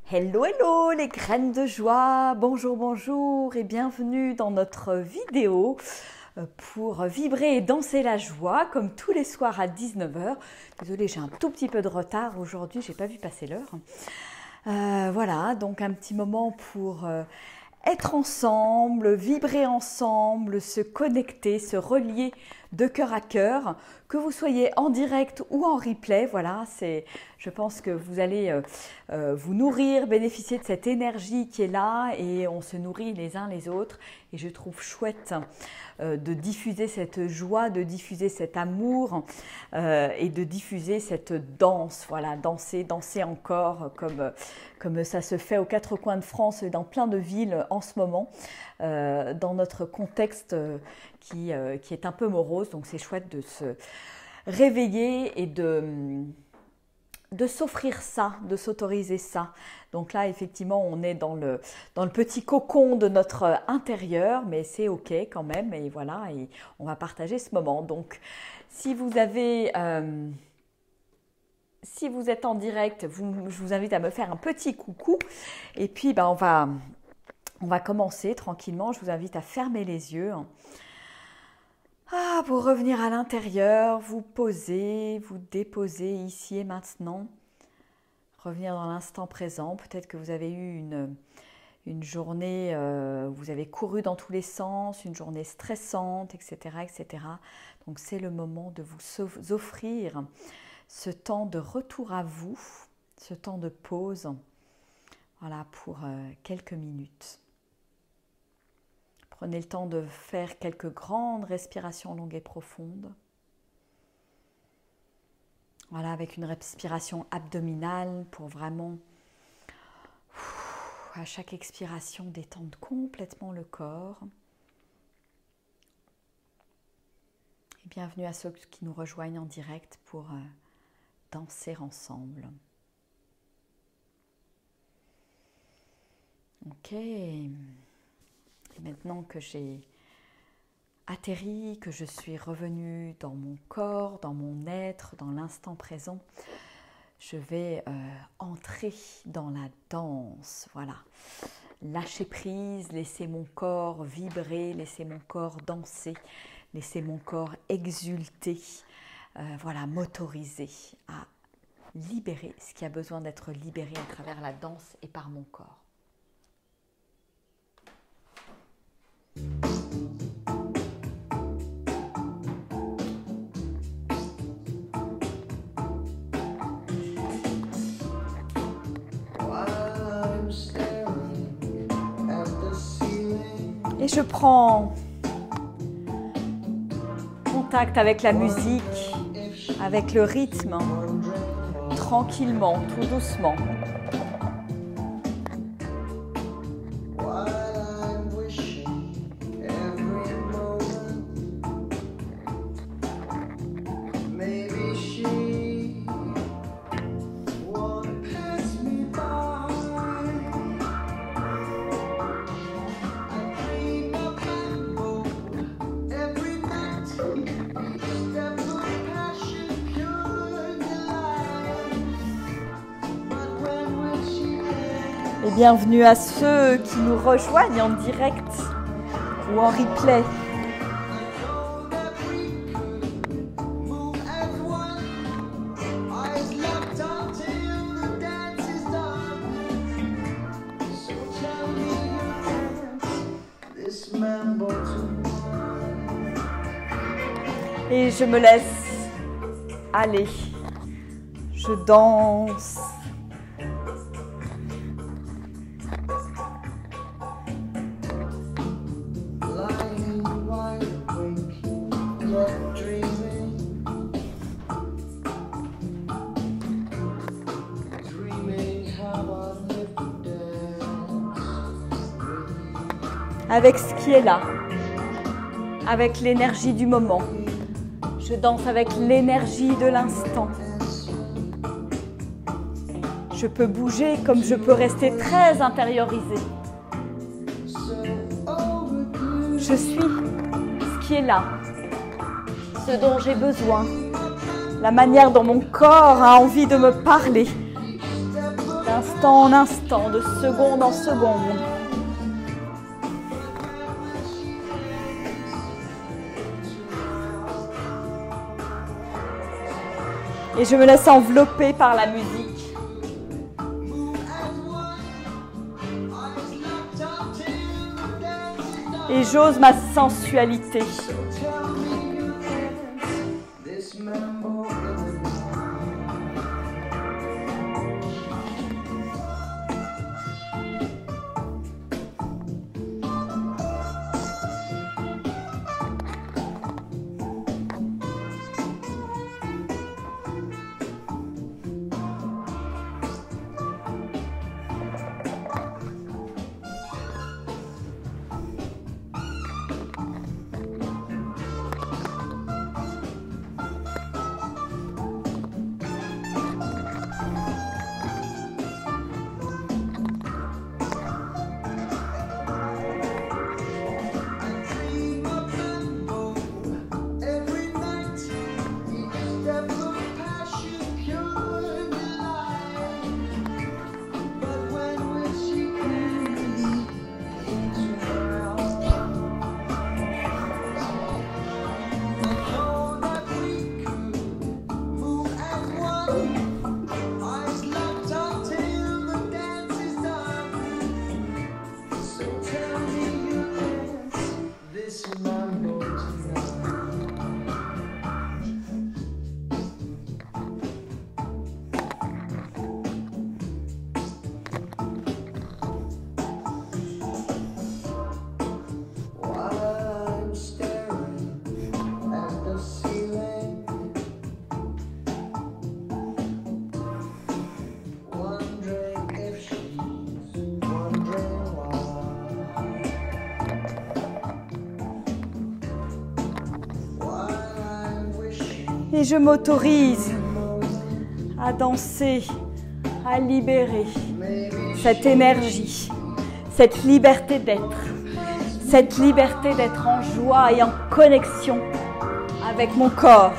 Hello, hello les graines de joie, bonjour, bonjour et bienvenue dans notre vidéo pour vibrer et danser la joie comme tous les soirs à 19 h. Désolée, j'ai un tout petit peu de retard aujourd'hui, j'ai pas vu passer l'heure. Voilà, donc un petit moment pour être ensemble, vibrer ensemble, se connecter, se relier de cœur à cœur, que vous soyez en direct ou en replay. Voilà, je pense que vous allez vous nourrir, bénéficier de cette énergie qui est là et on se nourrit les uns les autres. Et je trouve chouette de diffuser cette joie, de diffuser cet amour et de diffuser cette danse. Voilà, danser encore comme ça se fait aux quatre coins de France et dans plein de villes en ce moment, dans notre contexte qui est un peu morose. Donc c'est chouette de se réveiller et de s'offrir ça, de s'autoriser ça. Donc là, effectivement, on est dans le petit cocon de notre intérieur, mais c'est OK quand même. Et voilà, et on va partager ce moment. Donc, si vous êtes en direct, je vous invite à me faire un petit coucou. Et puis, on va commencer tranquillement. Je vous invite à fermer les yeux. Pour revenir à l'intérieur, vous poser, vous déposer ici et maintenant. Revenir dans l'instant présent. Peut-être que vous avez eu une journée, vous avez couru dans tous les sens, une journée stressante, etc., etc. Donc c'est le moment de vous offrir ce temps de retour à vous, ce temps de pause, voilà, pour quelques minutes. Prenez le temps de faire quelques grandes respirations longues et profondes. Voilà, avec une respiration abdominale pour vraiment, à chaque expiration, détendre complètement le corps. Et bienvenue à ceux qui nous rejoignent en direct pour danser ensemble. Ok. Et maintenant que j'ai atterri, que je suis revenue dans mon corps, dans mon être, dans l'instant présent, je vais entrer dans la danse. Voilà. Lâcher prise, laisser mon corps vibrer, laisser mon corps danser, laisser mon corps exulter, voilà, m'autoriser à libérer ce qui a besoin d'être libéré à travers la danse et par mon corps. Et je prends contact avec la musique, avec le rythme, tranquillement, tout doucement. Et bienvenue à ceux qui nous rejoignent en direct ou en replay. Et je me laisse aller. Je danse. Avec ce qui est là, avec l'énergie du moment. Je danse avec l'énergie de l'instant. Je peux bouger comme je peux rester très intériorisée. Je suis ce qui est là, ce dont j'ai besoin, la manière dont mon corps a envie de me parler. d'instant en instant, de seconde en seconde. Et je me laisse envelopper par la musique. Et j'ose ma sensualité. Et je m'autorise à danser, à libérer cette énergie, cette liberté d'être en joie et en connexion avec mon corps.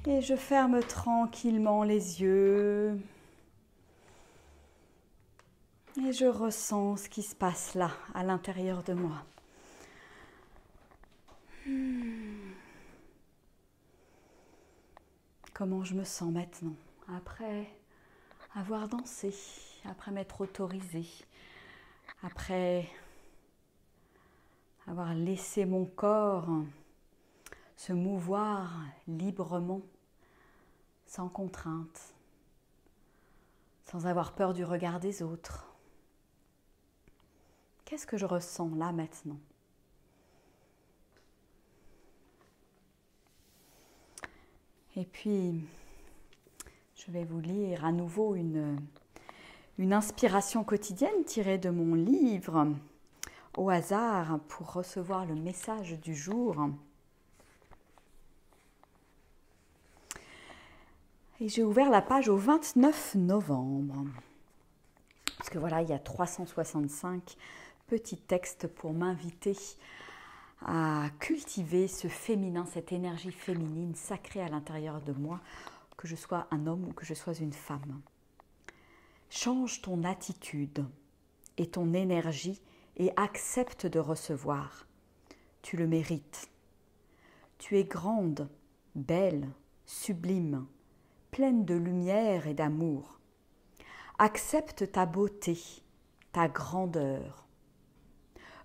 Et je ferme tranquillement les yeux. Et je ressens ce qui se passe là, à l'intérieur de moi. Comment je me sens maintenant, après avoir dansé, après m'être autorisée, après avoir laissé mon corps se mouvoir librement, sans contrainte, sans avoir peur du regard des autres. Qu'est-ce que je ressens là maintenant? Et puis, je vais vous lire à nouveau une inspiration quotidienne tirée de mon livre au hasard pour recevoir le message du jour. Et j'ai ouvert la page au 29 novembre. Parce que voilà, il y a 365 petits textes pour m'inviter à cultiver ce féminin, cette énergie féminine sacrée à l'intérieur de moi, que je sois un homme ou que je sois une femme. Change ton attitude et ton énergie et accepte de recevoir. Tu le mérites. Tu es grande, belle, sublime, pleine de lumière et d'amour. Accepte ta beauté, ta grandeur.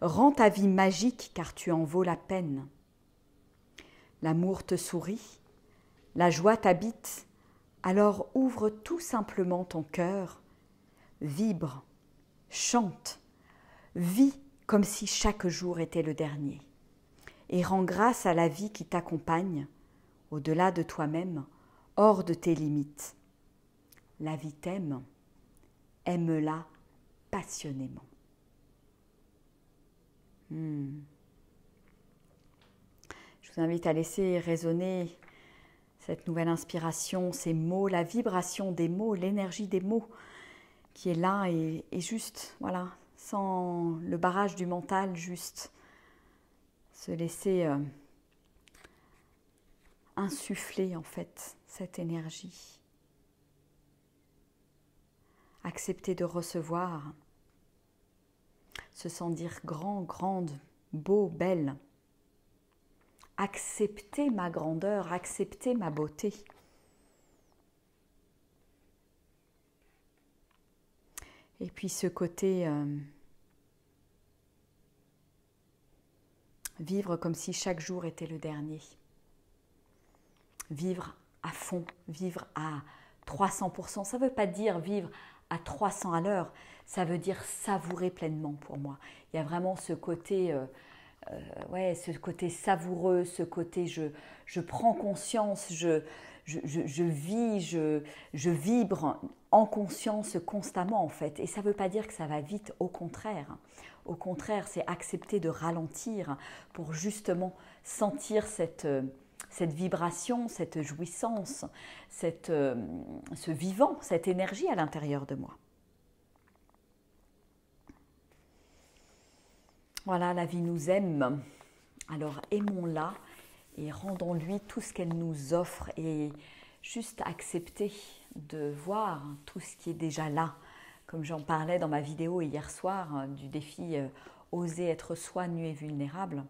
Rends ta vie magique car tu en vaux la peine. L'amour te sourit, la joie t'habite, Alors ouvre tout simplement ton cœur, vibre, chante, vis comme si chaque jour était le dernier et rends grâce à la vie qui t'accompagne, au-delà de toi-même, hors de tes limites. La vie t'aime, aime-la passionnément. Je vous invite à laisser résonner cette nouvelle inspiration, ces mots, la vibration des mots, l'énergie des mots qui est là et juste, voilà, sans le barrage du mental, juste se laisser insuffler en fait cette énergie. Accepter de recevoir, se sentir grand, grande, beau, belle. Accepter ma grandeur, accepter ma beauté. Et puis ce côté vivre comme si chaque jour était le dernier. Vivre à fond, vivre à 300%. Ça ne veut pas dire vivre à 300 à l'heure, ça veut dire savourer pleinement pour moi. Il y a vraiment ce côté... ce côté savoureux, ce côté je prends conscience, je vis, je vibre en conscience constamment en fait. Et ça ne veut pas dire que ça va vite, au contraire. Au contraire, c'est accepter de ralentir pour justement sentir cette vibration, cette jouissance, ce vivant, cette énergie à l'intérieur de moi. Voilà, la vie nous aime, alors aimons-la et rendons-lui tout ce qu'elle nous offre et juste accepter de voir tout ce qui est déjà là. Comme j'en parlais dans ma vidéo hier soir du défi Oser être soi, nu et vulnérable,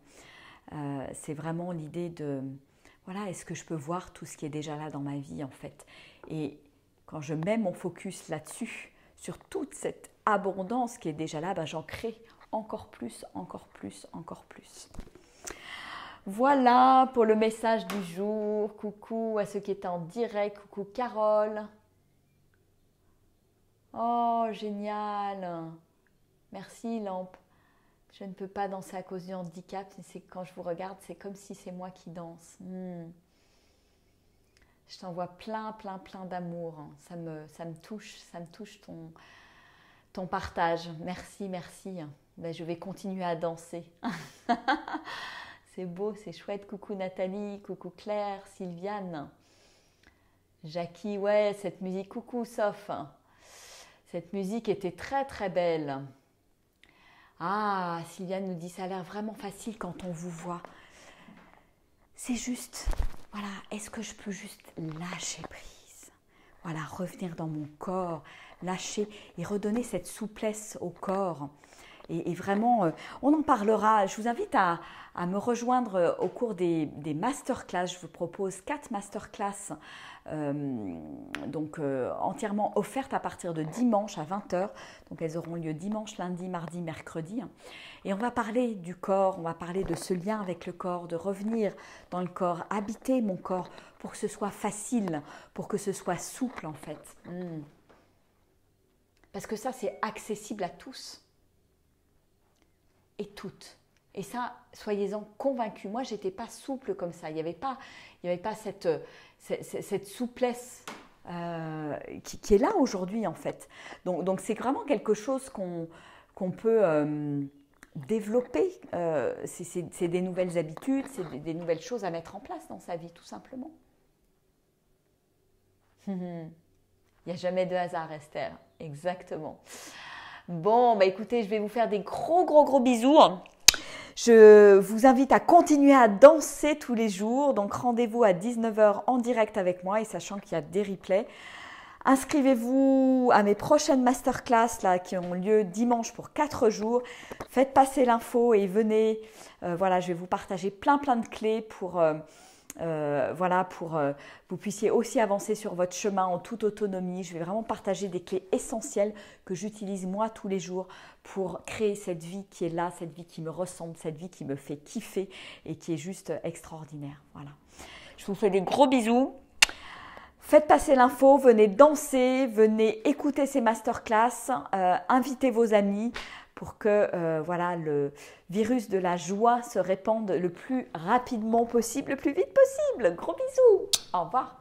c'est vraiment l'idée de, voilà, est-ce que je peux voir tout ce qui est déjà là dans ma vie en fait. Et quand je mets mon focus là-dessus, sur toute cette abondance qui est déjà là, j'en crée encore plus, encore plus, encore plus. Voilà pour le message du jour. Coucou à ceux qui étaient en direct. Coucou Carole. Oh, génial. Merci Lampe. Je ne peux pas danser à cause du handicap. Mais quand je vous regarde, c'est comme si c'est moi qui danse. Je t'envoie plein, plein, plein d'amour. Ça me touche ton partage. Merci, merci. Je vais continuer à danser. C'est beau, c'est chouette. Coucou Nathalie, coucou Claire, Sylviane, Jackie, ouais, cette musique, coucou Soph. Cette musique était très très belle. Ah, Sylviane nous dit, ça a l'air vraiment facile quand on vous voit. C'est juste, voilà, est-ce que je peux juste lâcher prise? Voilà, revenir dans mon corps, lâcher et redonner cette souplesse au corps. Et vraiment, on en parlera. Je vous invite à me rejoindre au cours des masterclass. Je vous propose 4 masterclass entièrement offertes à partir de dimanche à 20h. Donc elles auront lieu dimanche, lundi, mardi, mercredi. Et on va parler du corps, on va parler de ce lien avec le corps, de revenir dans le corps, habiter mon corps pour que ce soit facile, pour que ce soit souple en fait. Parce que ça, c'est accessible à tous. Et toutes. Et ça, soyez-en convaincus. Moi, je n'étais pas souple comme ça. Il n'y avait pas cette souplesse qui est là aujourd'hui, en fait. Donc c'est vraiment quelque chose qu'on peut développer. C'est des nouvelles habitudes, c'est des nouvelles choses à mettre en place dans sa vie, tout simplement. Il n'y a jamais de hasard, Esther. Exactement. Bon, écoutez, je vais vous faire des gros bisous. Je vous invite à continuer à danser tous les jours. Donc, rendez-vous à 19h en direct avec moi et sachant qu'il y a des replays. Inscrivez-vous à mes prochaines masterclass là, qui ont lieu dimanche pour 4 jours. Faites passer l'info et venez. Voilà, je vais vous partager plein de clés pour vous puissiez aussi avancer sur votre chemin en toute autonomie. Je vais vraiment partager des clés essentielles que j'utilise moi tous les jours pour créer cette vie qui est là, cette vie qui me ressemble, cette vie qui me fait kiffer et qui est juste extraordinaire. Voilà. Je vous fais des gros bisous. Faites passer l'info, venez danser, venez écouter ces masterclass, invitez vos amis pour que voilà, le virus de la joie se répande le plus rapidement possible, le plus vite possible. Gros bisous, au revoir.